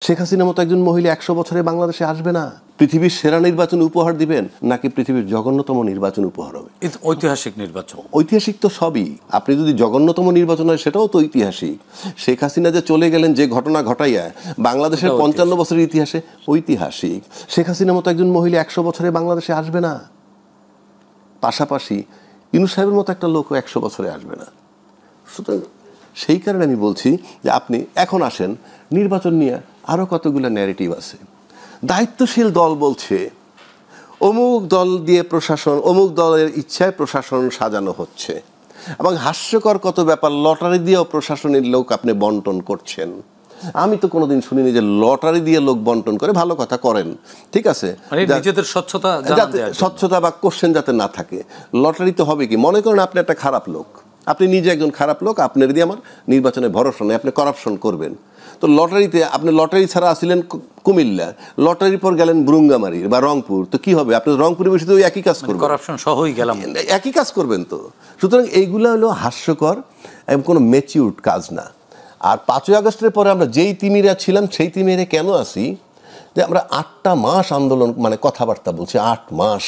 শেখ হাসিনার মতো একজন মহিলা 100 বছরে বাংলাদেশে আসবে না। পৃথিবীর সেরা নির্বাচন উপহার দিবেন নাকি পৃথিবীর জঘন্যতম নির্বাচন উপহার হবে? ঐতিহাসিক নির্বাচন। ঐতিহাসিক তো সবই। আপনি যদি জঘন্যতম নির্বাচন হয় সেটাও তো ঐতিহাসিক। শেখ হাসিনা যে চলে গেলেন যে ঘটনা ঘটাইয়া, বাংলাদেশের 55 বছরের ইতিহাসে ঐতিহাসিক। শেখ হাসিনার মতো একজন মহিলা 100 বছরে বাংলাদেশে আসবে না। পাশাপাশি ইউনূস সাহেবের মতো একটা লোকও 100 বছরে আসবে না। সুতরাং সেই কারণে আমি বলছি যে আপনি এখন আসেন, নির্বাচন নিয়ে আরও কতগুলো ন্যারেটিভ আছে। দায়িত্বশীল দল বলছে অমুক দল দিয়ে প্রশাসন, অমুক দলের ইচ্ছায় প্রশাসন সাজানো হচ্ছে, এবং হাস্যকর কত ব্যাপার, লটারি দিয়েও প্রশাসনের লোক আপনি বন্টন করছেন। আমি তো কোনোদিন শুনিনি যে লটারি দিয়ে লোক বন্টন করে। ভালো কথা করেন, ঠিক আছে, নিজেদের স্বচ্ছতা বা কোশ্চেন যাতে না থাকে। লটারি তো হবে কি, মনে করেন আপনি একটা খারাপ লোক, আপনি নিজে একজন খারাপ লোক, আপনার দিয়ে আমার নির্বাচনে ভরসা নেই, আপনি করাপশন করবেন। তো লটারিতে আপনি লটারি ছাড়া আসছিলেন কুমিল্লা, লটারির পর গেলেন বুরুঙ্গামারি বা রংপুর, তো কি হবে? আপনি রংপুরে বসে তো একই কাজ করবেন, করাপশন সহই গেলাম, একই কাজ করবেন। তো সুতরাং এইগুলো হলো হাস্যকর এবং কোনো ম্যাচিউরড কাজ না। আর 5ই আগস্টের পরে আমরা যেই তিমিরা ছিলাম সেই তিমিরে কেন আসি যে আমরা 8টা মাস আন্দোলন, মানে কথাবার্তা বলছি, 8 মাস।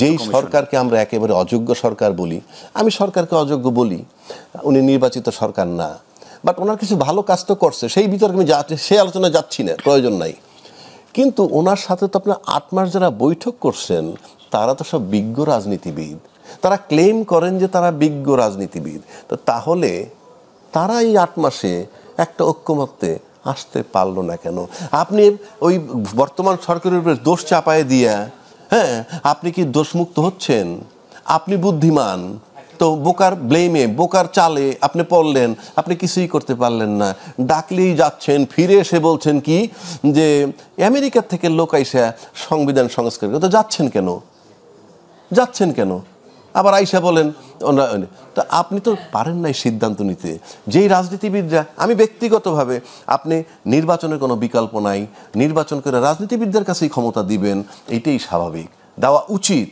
যেই সরকারকে আমরা একেবারে অযোগ্য সরকার বলি, আমি সরকারকে অযোগ্য বলি, উনি নির্বাচিত সরকার না, বাট ওনার কিছু ভালো কাজ তো করছে, সেই বিতর্কে আমি সেই আলোচনায় যাচ্ছি না, প্রয়োজন নাই। কিন্তু ওনার সাথে তো আপনার 8 মাস যারা বৈঠক করছেন তারা তো সব বিজ্ঞ রাজনীতিবিদ, তারা ক্লেম করেন যে তারা বিজ্ঞ রাজনীতিবিদ। তো তাহলে তারা এই 8 মাসে একটা ঐক্যমত্যে আসতে পারলো না কেন? আপনি ওই বর্তমান সরকারের উপরে দোষ চাপায় দিয়া, হ্যাঁ, আপনি কি দোষমুক্ত হচ্ছেন? আপনি বুদ্ধিমান, তো বোকার ব্লেমে, বোকার চালে আপনি পড়লেন, আপনি কিছুই করতে পারলেন না, ডাকলেই যাচ্ছেন, ফিরে এসে বলছেন কি যে আমেরিকার থেকে লোক আইসা সংবিধান সংস্কার করতে যাচ্ছেন কেন, যাচ্ছেন কেন? আবার আইসা বলেন তা আপনি তো পারেন নাই সিদ্ধান্ত নিতে। যেই রাজনীতিবিদরা, আমি ব্যক্তিগতভাবে, আপনি নির্বাচনের কোনো বিকল্প নাই, নির্বাচন করে রাজনীতিবিদদের কাছেই ক্ষমতা দিবেন, এইটাই স্বাভাবিক, দেওয়া উচিত।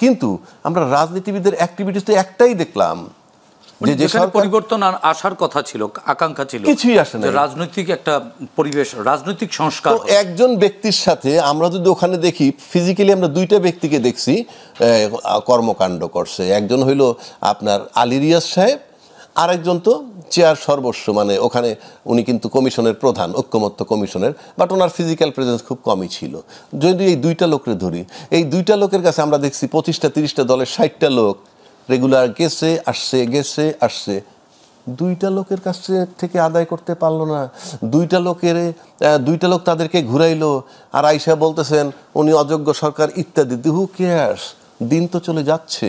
কিন্তু আমরা রাজনীতিবিদদের অ্যাক্টিভিটিস তো একটাই দেখলাম যে যেখানে পরিবর্তন আসার কথা ছিল, আকাঙ্ক্ষা ছিল, কিছুই আসে না। রাজনৈতিক একটা পরিবেশ, রাজনৈতিক সংস্কার। একজন ব্যক্তির সাথে আমরা যদি ওখানে দেখি, ফিজিক্যালি আমরা 2টা ব্যক্তিকে দেখছি কর্মকাণ্ড করছে। একজন হইল আপনার আলী রিয়াজ সাহেব, আরেকজন তো চেয়ার সর্বস্ব, মানে ওখানে উনি কিন্তু কমিশনের প্রধান, ঐক্যমত্য কমিশনের, বাট ওনার ফিজিক্যাল প্রেজেন্স খুব কমই ছিল। যদি এই 2টা লোকের ধরি, এই 2টা লোকের কাছে আমরা দেখছি 25টা 30টা দলের 60টা লোক রেগুলার গেছে আসছে, গেছে আসছে। 2টা লোকের কাছে থেকে আদায় করতে পারলো না। 2টা লোক তাদেরকে ঘুরাইলো, আর আইসা বলতেছেন উনি অযোগ্য সরকার ইত্যাদি। Who cares? দিন তো চলে যাচ্ছে।